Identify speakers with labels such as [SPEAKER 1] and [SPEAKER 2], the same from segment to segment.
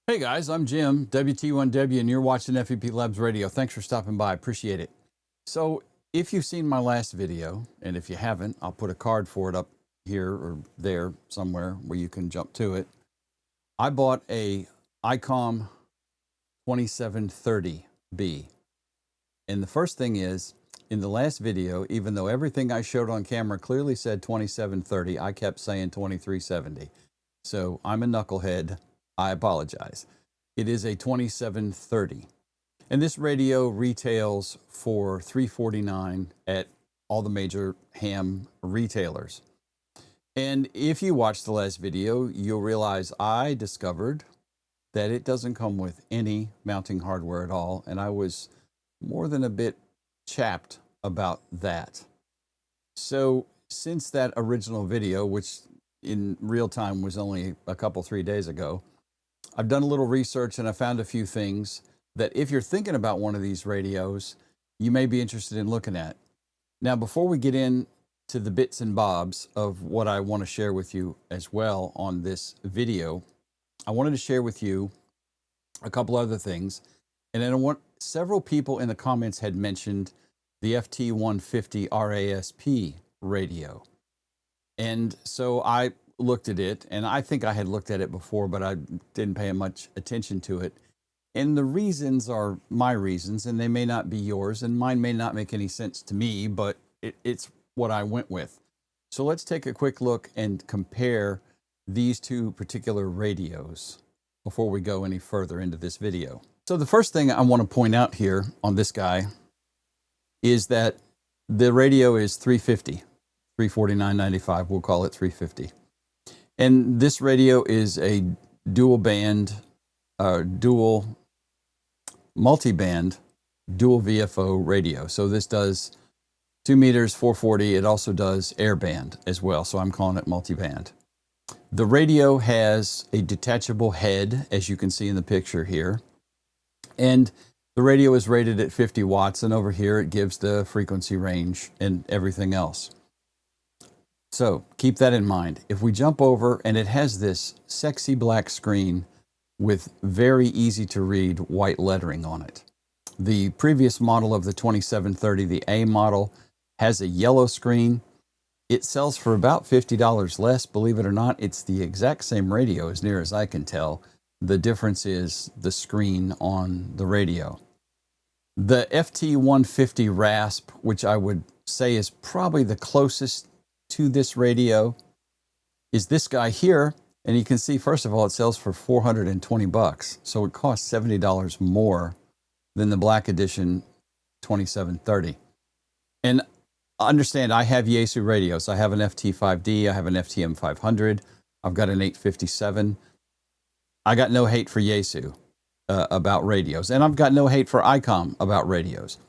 [SPEAKER 1] Hey guys, I'm Jim, WT1W, and you're watching FEP Labs Radio. Thanks for stopping by. Appreciate it. So, if you've seen my last video, and if you haven't, I'll put a card for it up here or there somewhere where you can jump to it. I bought a ICOM 2730B. And the first thing is, in the last video, even though everything I showed on camera clearly said 2730, I kept saying 2370. So I'm a knucklehead. I apologize. It is a 2730. And this radio retails for $349 at all the major ham retailers. And if you watched the last video, you'll realize I discovered that it doesn't come with any mounting hardware at all. And I was more than a bit chapped about that. So since that original video, which in real time was only a couple, 3 days ago, I've done a little research and I found a few things that if you're thinking about one of these radios, you may be interested in looking at. Now, before we get into the bits and bobs of what I want to share with you as well on this video, I wanted to share with you a couple other things. And then several people in the comments had mentioned the FT150 RASP radio. And so I looked at it, and I think I had looked at it before, but I didn't pay much attention to it. And the reasons are my reasons, and they may not be yours, and mine may not make any sense to me, but it's what I went with. So let's take a quick look and compare these two particular radios before we go any further into this video. So the first thing I want to point out here on this guy is that the radio is $350, $349.95. We'll call it $350. And this radio is a dual band, dual multi-band, dual VFO radio. So this does 2 meters, 440. It also does air band as well. So I'm calling it multi-band. The radio has a detachable head, as you can see in the picture here. And the radio is rated at 50 watts. And over here, it gives the frequency range and everything else. So keep that in mind. If we jump over, and it has this sexy black screen with very easy to read white lettering on it. The previous model of the 2730, the A model, has a yellow screen. It sells for about $50 less. Believe it or not, it's the exact same radio as near as I can tell. The difference is the screen on the radio. The FT150 RASP, which I would say is probably the closest to this radio, is this guy here. And you can see, first of all, it sells for $420. So it costs $70 more than the Black Edition 2730. And understand, I have Yaesu radios. I have an FT5D, I have an FTM 500, I've got an 857. I got no hate for Yaesu about radios, and I've got no hate for ICOM about radios.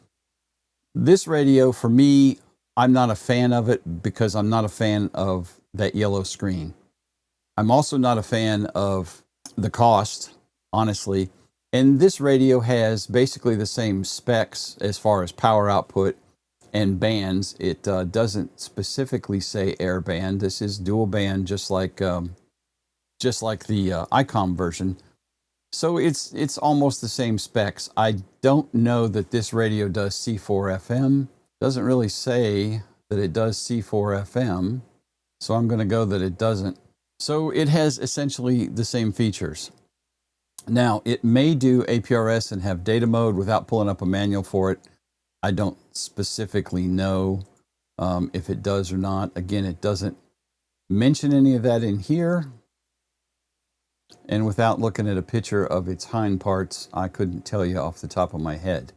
[SPEAKER 1] This radio, for me, I'm not a fan of it because I'm not a fan of that yellow screen. I'm also not a fan of the cost, honestly. And this radio has basically the same specs as far as power output and bands. It doesn't specifically say air band. This is dual band, just like the ICOM version. So it's almost the same specs. I don't know that this radio does C4 FM. Doesn't really say that it does C4 FM. So I'm going to go that it doesn't. So it has essentially the same features. Now, it may do APRS and have data mode without pulling up a manual for it. I don't specifically know if it does or not. Again, it doesn't mention any of that in here. And without looking at a picture of its hind parts, I couldn't tell you off the top of my head.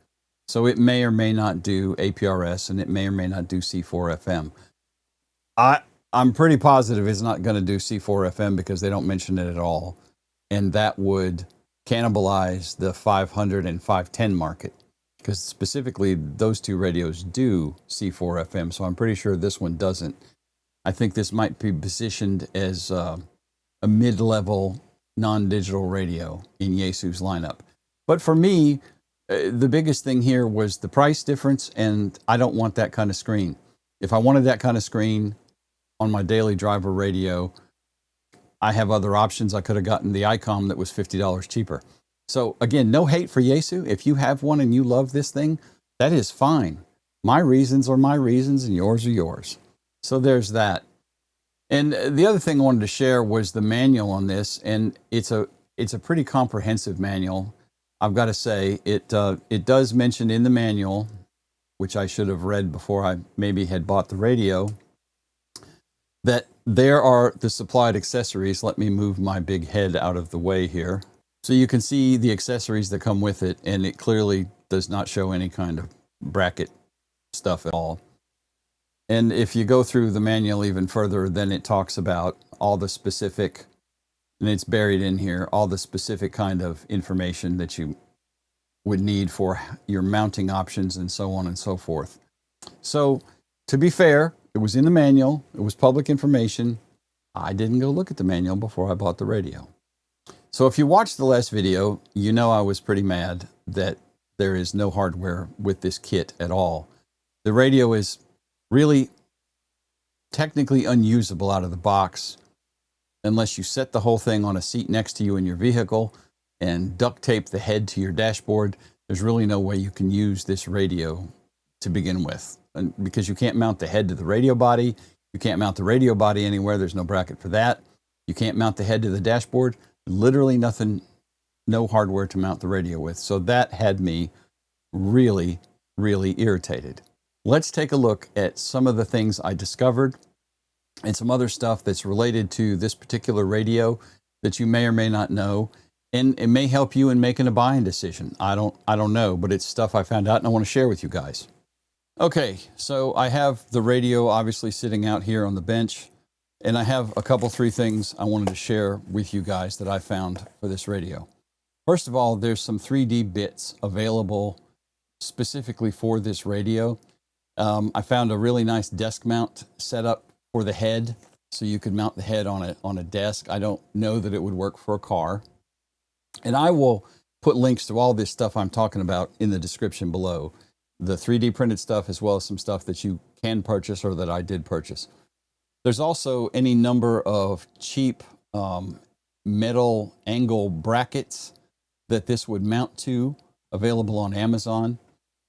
[SPEAKER 1] So it may or may not do APRS, and it may or may not do C4 FM. I'm pretty positive it's not going to do C4 FM because they don't mention it at all. And that would cannibalize the 500 and 510 market, because specifically those two radios do C4 FM. So I'm pretty sure this one doesn't. I think this might be positioned as a mid-level non-digital radio in Yaesu's lineup. But for me, the biggest thing here was the price difference, and I don't want that kind of screen. If I wanted that kind of screen on my daily driver radio, I have other options. I could have gotten the ICOM that was $50 cheaper. So again, no hate for Yaesu. If you have one and you love this thing, that is fine. My reasons are my reasons and yours are yours. So there's that. And the other thing I wanted to share was the manual on this, and it's a pretty comprehensive manual. I've got to say, it does mention in the manual, which I should have read before I maybe had bought the radio, that there are the supplied accessories. Let me move my big head out of the way here. So you can see the accessories that come with it, and it clearly does not show any kind of bracket stuff at all. And if you go through the manual even further, then it talks about all the specific, and it's buried in here, all the specific kind of information that you would need for your mounting options and so on and so forth. So to be fair, it was in the manual, it was public information. I didn't go look at the manual before I bought the radio. So if you watched the last video, you know I was pretty mad that there is no hardware with this kit at all. The radio is really technically unusable out of the box unless you set the whole thing on a seat next to you in your vehicle and duct tape the head to your dashboard. There's really no way you can use this radio to begin with, and because you can't mount the head to the radio body. You can't mount the radio body anywhere. There's no bracket for that. You can't mount the head to the dashboard. Literally nothing, no hardware to mount the radio with. So that had me really, really irritated. Let's take a look at some of the things I discovered and some other stuff that's related to this particular radio that you may or may not know. And it may help you in making a buying decision. I don't know, but it's stuff I found out and I want to share with you guys. Okay, so I have the radio obviously sitting out here on the bench, and I have a couple, three things I wanted to share with you guys that I found for this radio. First of all, there's some 3D bits available specifically for this radio. I found a really nice desk mount setup for the head, so you could mount the head on a desk. I don't know that it would work for a car. And I will put links to all this stuff I'm talking about in the description below. The 3D printed stuff, as well as some stuff that you can purchase or that I did purchase. There's also any number of cheap metal angle brackets that this would mount to, available on Amazon.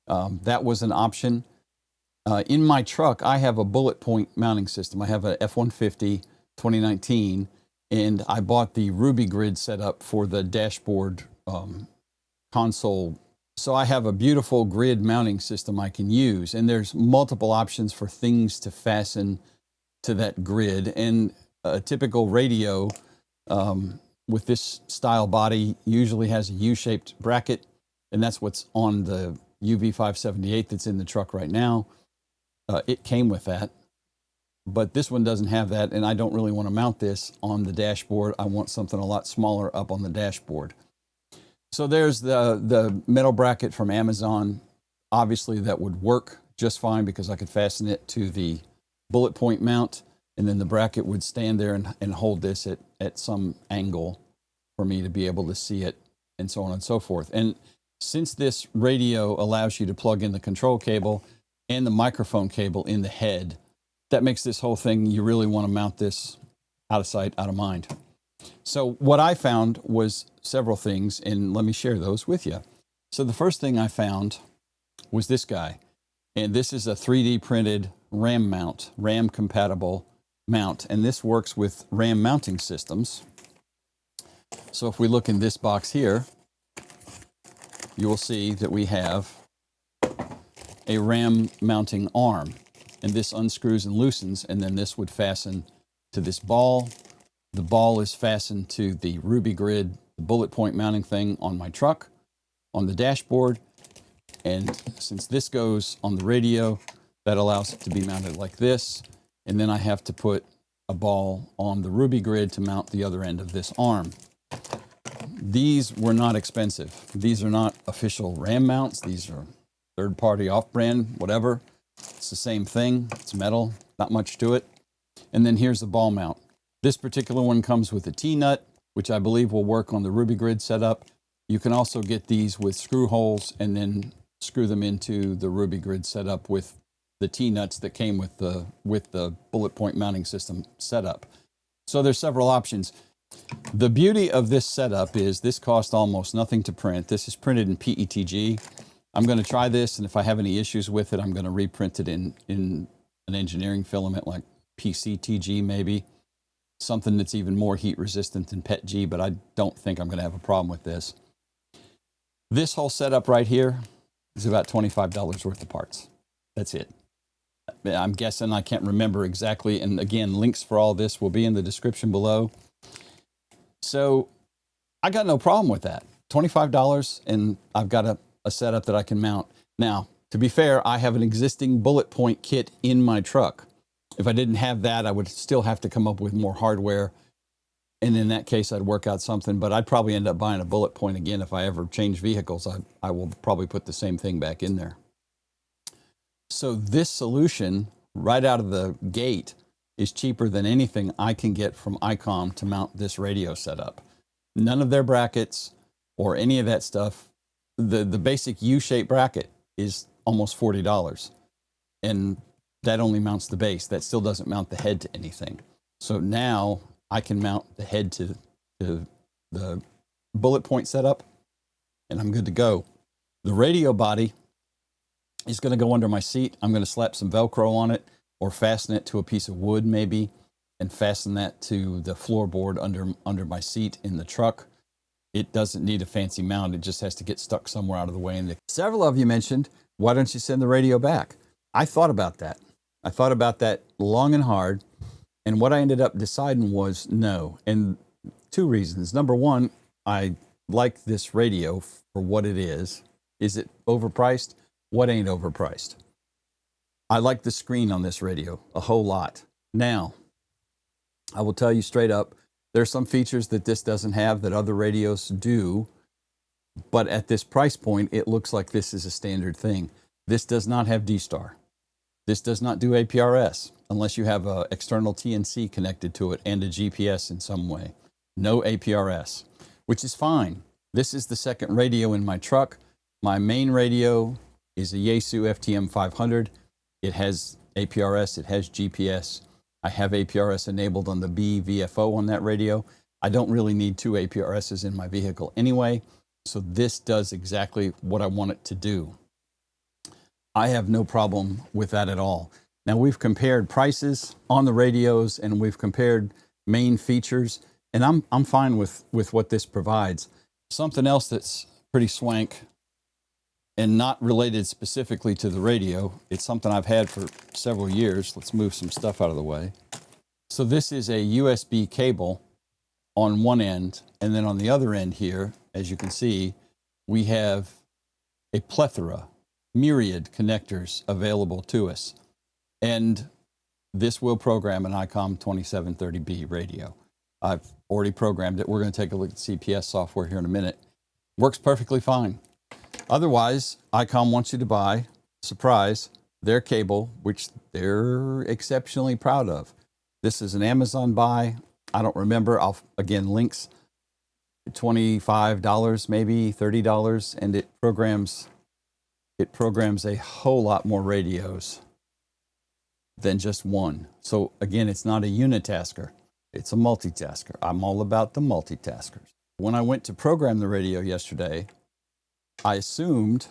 [SPEAKER 1] That was an option. In my truck, I have a bullet point mounting system. I have a F-150 2019, and I bought the Ruby Grid setup for the dashboard console. So I have a beautiful grid mounting system I can use, and there's multiple options for things to fasten to that grid. And a typical radio with this style body usually has a U-shaped bracket, and that's what's on the UV578 that's in the truck right now. It came with that, but this one doesn't have that, and I don't really want to mount this on the dashboard. I want something a lot smaller up on the dashboard. So there's the metal bracket from Amazon. Obviously that would work just fine because I could fasten it to the bullet point mount, and then the bracket would stand there and hold this at some angle for me to be able to see it, and so on and so forth. And since this radio allows you to plug in the control cable and the microphone cable in the head, that makes this whole thing, you really want to mount this out of sight, out of mind. So what I found was several things, and let me share those with you. So the first thing I found was this guy, and this is a 3D printed RAM mount, RAM compatible mount, and this works with RAM mounting systems. So if we look in this box here, you will see that we have a RAM mounting arm, and this unscrews and loosens, and then this would fasten to this ball. The ball is fastened to the Ruby Grid, the bullet point mounting thing on my truck, on the dashboard. And since this goes on the radio, that allows it to be mounted like this. And then I have to put a ball on the Ruby Grid to mount the other end of this arm. These were not expensive. These are not official RAM mounts. These are third-party, off-brand, whatever. It's the same thing. It's metal, not much to it. And then here's the ball mount. This particular one comes with a T-nut, which I believe will work on the Ruby Grid setup. You can also get these with screw holes and then screw them into the Ruby Grid setup with the T-nuts that came with the bullet point mounting system setup. So there's several options. The beauty of this setup is this cost almost nothing to print. This is printed in PETG. I'm going to try this, and if I have any issues with it, I'm going to reprint it in an engineering filament like PCTG maybe. Something that's even more heat resistant than PETG, but I don't think I'm going to have a problem with this. This whole setup right here is about $25 worth of parts. That's it. I'm guessing, I can't remember exactly. And again, links for all this will be in the description below. So I got no problem with that. $25, and I've got a setup that I can mount. Now, to be fair, I have an existing bullet point kit in my truck. If I didn't have that, I would still have to come up with more hardware. And in that case, I'd work out something, but I'd probably end up buying a bullet point again. If I ever change vehicles, I will probably put the same thing back in there. So this solution right out of the gate is cheaper than anything I can get from ICOM to mount this radio setup. None of their brackets or any of that stuff. The basic U-shaped bracket is almost $40. And that only mounts the base. That still doesn't mount the head to anything. So now I can mount the head to the bullet point setup, and I'm good to go. The radio body is going to go under my seat. I'm going to slap some Velcro on it or fasten it to a piece of wood maybe, and fasten that to the floorboard under my seat in the truck. It doesn't need a fancy mount. It just has to get stuck somewhere out of the way. And several of you mentioned, why don't you send the radio back? I thought about that. I thought about that long and hard. And what I ended up deciding was no. And two reasons. Number one, I like this radio for what it is. Is it overpriced? What ain't overpriced? I like the screen on this radio a whole lot. Now, I will tell you straight up, there's some features that this doesn't have that other radios do. But at this price point, it looks like this is a standard thing. This does not have D-Star. This does not do APRS unless you have an external TNC connected to it and a GPS in some way. No APRS, which is fine. This is the second radio in my truck. My main radio is a Yaesu FTM 500. It has APRS, it has GPS. I have APRS enabled on the B VFO on that radio. I don't really need two APRSs in my vehicle anyway, so this does exactly what I want it to do. I have no problem with that at all. Now, we've compared prices on the radios and we've compared main features, and I'm fine with what this provides. Something else that's pretty swank and not related specifically to the radio, it's something I've had for several years. Let's move some stuff out of the way. So this is a USB cable on one end, and then on the other end here, as you can see, we have a plethora, myriad connectors available to us. And this will program an ICOM 2730B radio. I've already programmed it. We're going to take a look at CPS software here in a minute. Works perfectly fine. Otherwise, ICOM wants you to buy, surprise, their cable, which they're exceptionally proud of. This is an Amazon buy. I don't remember. Again, links, $25, maybe $30, and it programs a whole lot more radios than just one. So again, it's not a unitasker. It's a multitasker. I'm all about the multitaskers. When I went to program the radio yesterday, I assumed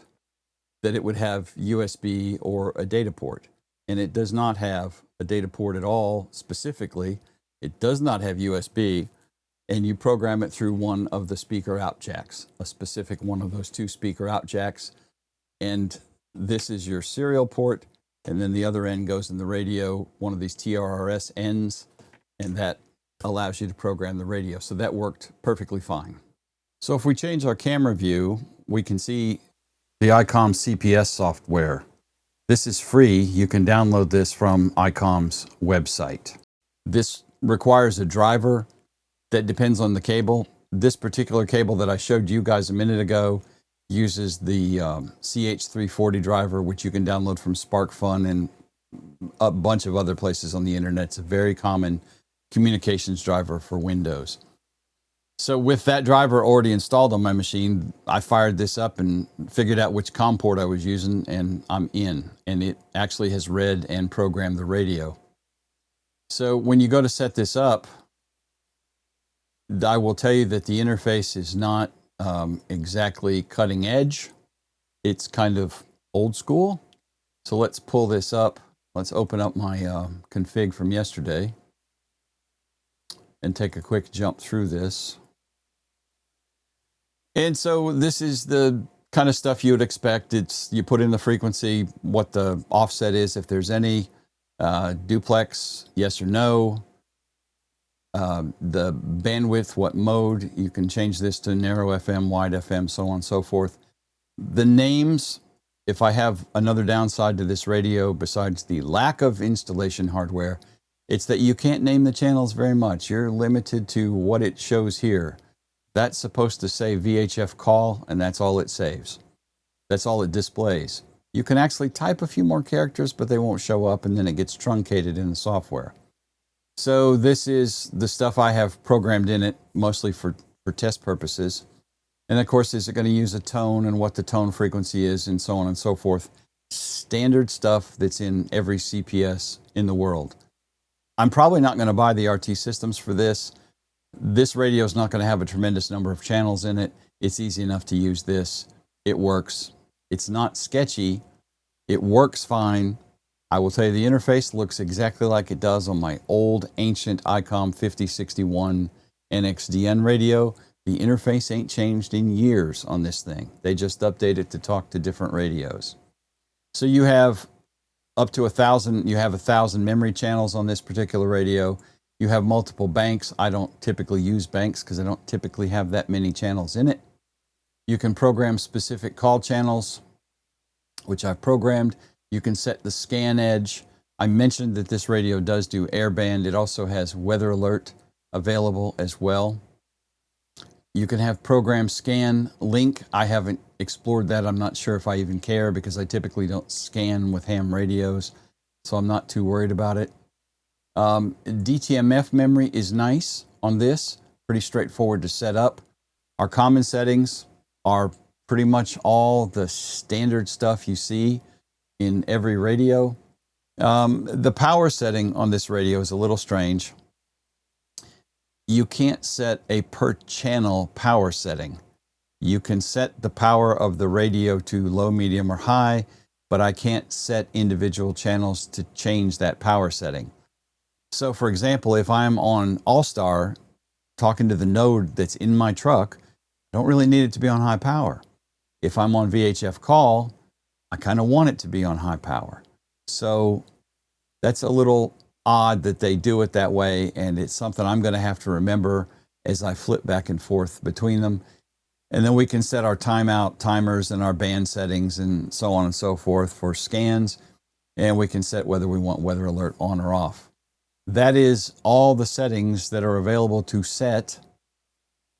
[SPEAKER 1] that it would have USB or a data port, and it does not have a data port at all specifically. It does not have USB, and you program it through one of the speaker out jacks, a specific one of those two speaker out jacks. And this is your serial port, and then the other end goes in the radio, one of these TRRS ends, and that allows you to program the radio. So that worked perfectly fine. So if we change our camera view, we can see the ICOM CPS software. This is free. You can download this from ICOM's website. This requires a driver that depends on the cable. This particular cable that I showed you guys a minute ago uses the CH340 driver, which you can download from SparkFun and a bunch of other places on the internet. It's a very common communications driver for Windows. So with that driver already installed on my machine, I fired this up and figured out which COM port I was using, and I'm in. And it actually has read and programmed the radio. So when you go to set this up, I will tell you that the interface is not exactly cutting edge. It's kind of old school. So let's pull this up. Let's open up my config from yesterday and take a quick jump through this. And so this is the kind of stuff you would expect. It's, you put in the frequency, what the offset is, if there's any, duplex, yes or no, the bandwidth, what mode. You can change this to narrow FM, wide FM, so on and so forth. The names, if I have another downside to this radio besides the lack of installation hardware, it's that you can't name the channels very much. You're limited to what it shows here. That's supposed to say VHF call, and that's all it saves. That's all it displays. You can actually type a few more characters, but they won't show up, and then it gets truncated in the software. So this is the stuff I have programmed in it, mostly for test purposes. And of course, is it going to use a tone and what the tone frequency is and so on and so forth. Standard stuff that's in every CPS in the world. I'm probably not going to buy the RT systems for this. This radio is not going to have a tremendous number of channels in it. It's easy enough to use this. It works. It's not sketchy. It works fine. I will tell you the interface looks exactly like it does on my old ancient ICOM 5061 NXDN radio. The interface ain't changed in years on this thing. They just update it to talk to different radios. So you have up to 1,000, you have 1,000 memory channels on this particular radio. You have multiple banks. I don't typically use banks because I don't typically have that many channels in it. You can program specific call channels, which I've programmed. You can set the scan edge. I mentioned that this radio does do airband. It also has weather alert available as well. You can have program scan link. I haven't explored that. I'm not sure if I even care because I typically don't scan with ham radios, so I'm not too worried about it. DTMF memory is nice on this, pretty straightforward to set up. Our common settings are pretty much all the standard stuff you see in every radio. The power setting on this radio is a little strange. You can't set a per channel power setting. You can set the power of the radio to low, medium, or high, but I can't set individual channels to change that power setting. So for example, if I'm on All-Star talking to the node that's in my truck, I don't really need it to be on high power. If I'm on VHF call, I kind of want it to be on high power. So that's a little odd that they do it that way, and it's something I'm going to have to remember as I flip back and forth between them. And then we can set our timeout timers and our band settings and so on and so forth for scans, and we can set whether we want weather alert on or off. That is all the settings that are available to set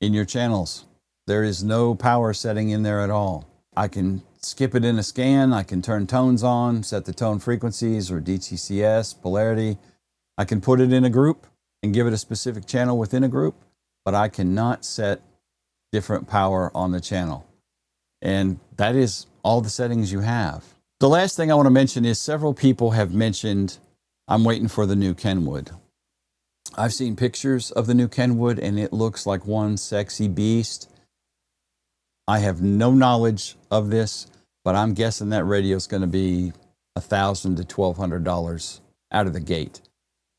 [SPEAKER 1] in your channels. There is no power setting in there at all. I can skip it in a scan. I can turn tones on, set the tone frequencies or DTCS, polarity. I can put it in a group and give it a specific channel within a group, but I cannot set different power on the channel. And that is all the settings you have. The last thing I want to mention is several people have mentioned, I'm waiting for the new Kenwood. I've seen pictures of the new Kenwood and it looks like one sexy beast. I have no knowledge of this, but I'm guessing that radio is going to be $1,000 to $1,200 out of the gate.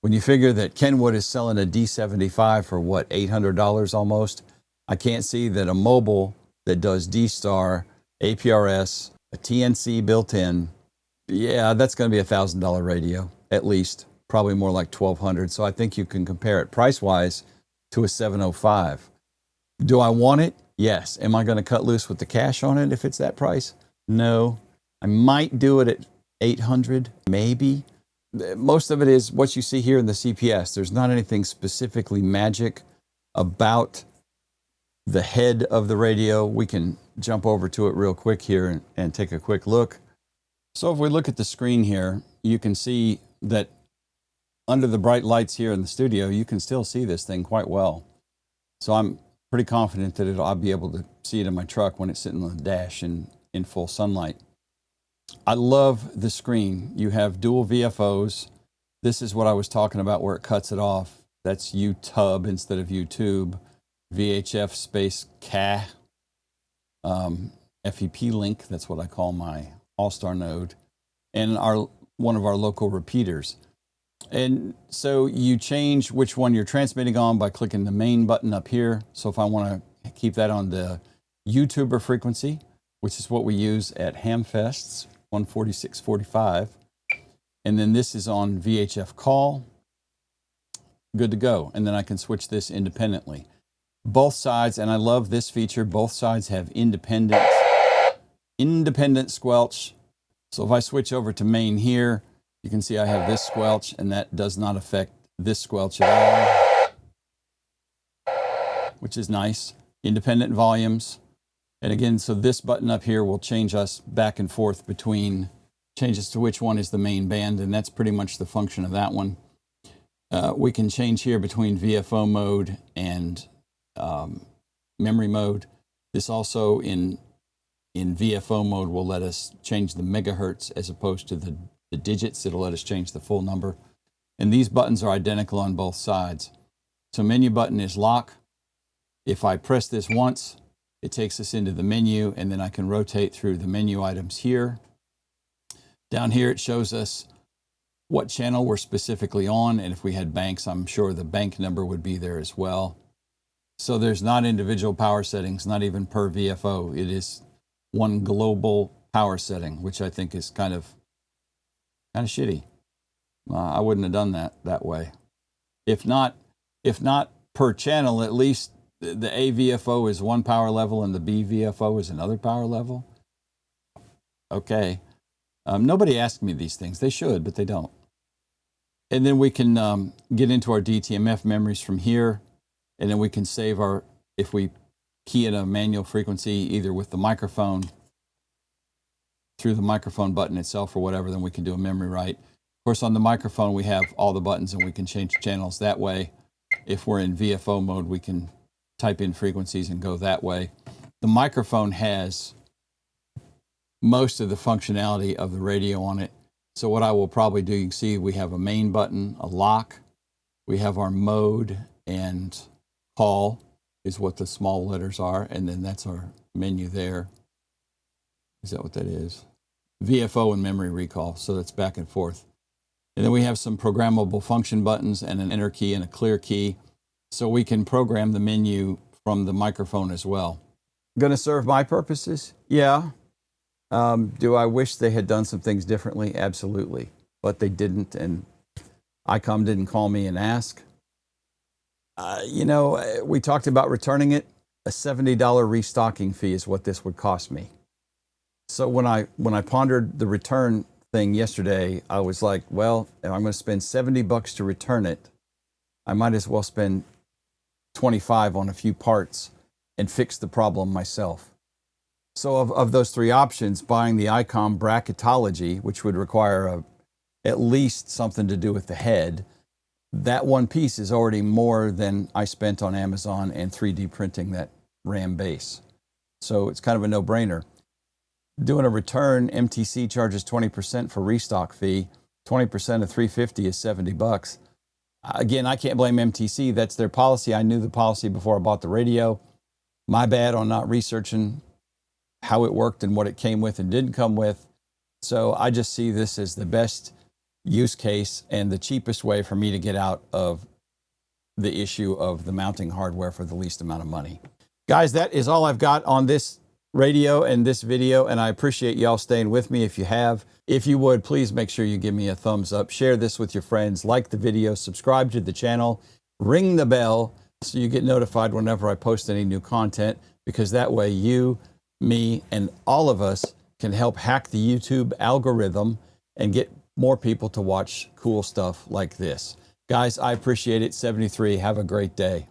[SPEAKER 1] When you figure that Kenwood is selling a D75 for what, $800 almost, I can't see that a mobile that does D-Star, APRS, a TNC built in, yeah, that's going to be $1,000 radio, at least, probably more like $1,200. So I think you can compare it price-wise to a 705. Do I want it? Yes. Am I going to cut loose with the cash on it if it's that price? No. I might do it at 800, maybe. Most of it is what you see here in the CPS. There's not anything specifically magic about the head of the radio. We can jump over to it real quick here and take a quick look. So if we look at the screen here, you can see that under the bright lights here in the studio, you can still see this thing quite well. So I'm pretty confident that I'll be able to see it in my truck when it's sitting on the dash in full sunlight. I love the screen. You have dual VFOs. This is what I was talking about where it cuts it off. That's YouTube instead of YouTube. VHF space CA FEP link. That's what I call my all-star node, and one of our local repeaters. And so you change which one you're transmitting on by clicking the main button up here. So if I want to keep that on the YouTuber frequency, which is what we use at Hamfests 146.45, and then this is on VHF call, good to go. And then I can switch this independently. Both sides, and I love this feature, both sides have independent squelch. So if I switch over to main here, you can see I have this squelch, and that does not affect this squelch at all, which is nice. Independent volumes. And again, so this button up here will change us back and forth between, changes to which one is the main band, and that's pretty much the function of that one. We can change here between VFO mode and memory mode. This also in VFO mode will let us change the megahertz as opposed to the digits. It'll let us change the full number. And these buttons are identical on both sides. So menu button is lock. If I press this once, it takes us into the menu, and then I can rotate through the menu items here. Down here it shows us what channel we're specifically on, and if we had banks, I'm sure the bank number would be there as well. So there's not individual power settings, not even per VFO. It is one global power setting, which I think is kind of shitty. I wouldn't have done that way. If not per channel, at least the A VFO is one power level and the B VFO is another power level. Okay. Nobody asked me these things. They should, but they don't. And then we can get into our DTMF memories from here, and then we can save if we key in a manual frequency, either with the microphone, through the microphone button itself or whatever, then we can do a memory write. Of course, on the microphone, we have all the buttons and we can change channels that way. If we're in VFO mode, we can type in frequencies and go that way. The microphone has most of the functionality of the radio on it. So what I will probably do, you can see we have a main button, a lock, we have our mode, and call is what the small letters are, and then that's our menu there. Is that what that is? VFO and memory recall, so that's back and forth. And then we have some programmable function buttons and an enter key and a clear key, so we can program the menu from the microphone as well. Going to serve my purposes? Yeah. Do I wish they had done some things differently? Absolutely. But they didn't, and ICOM didn't call me and ask. We talked about returning it. A $70 restocking fee is what this would cost me. So when I pondered the return thing yesterday, I was like, well, if I'm going to spend $70 to return it, I might as well spend $25 on a few parts and fix the problem myself. So of those three options, buying the ICOM bracketology, which would require at least something to do with the head, that one piece is already more than I spent on Amazon and 3D printing that RAM base. So it's kind of a no-brainer. Doing a return, MTC charges 20% for restock fee. 20% of $350 is $70. Again, I can't blame MTC. That's their policy. I knew the policy before I bought the radio. My bad on not researching how it worked and what it came with and didn't come with. So I just see this as the best use case and the cheapest way for me to get out of the issue of the mounting hardware for the least amount of money. Guys, that is all I've got on this radio and this video, and I appreciate y'all staying with me. If you have, if you would, please make sure you give me a thumbs up, share this with your friends, like the video, subscribe to the channel, ring the bell so you get notified whenever I post any new content, because that way you, me, and all of us can help hack the YouTube algorithm and get more people to watch cool stuff like this. Guys, I appreciate it. 73, have a great day.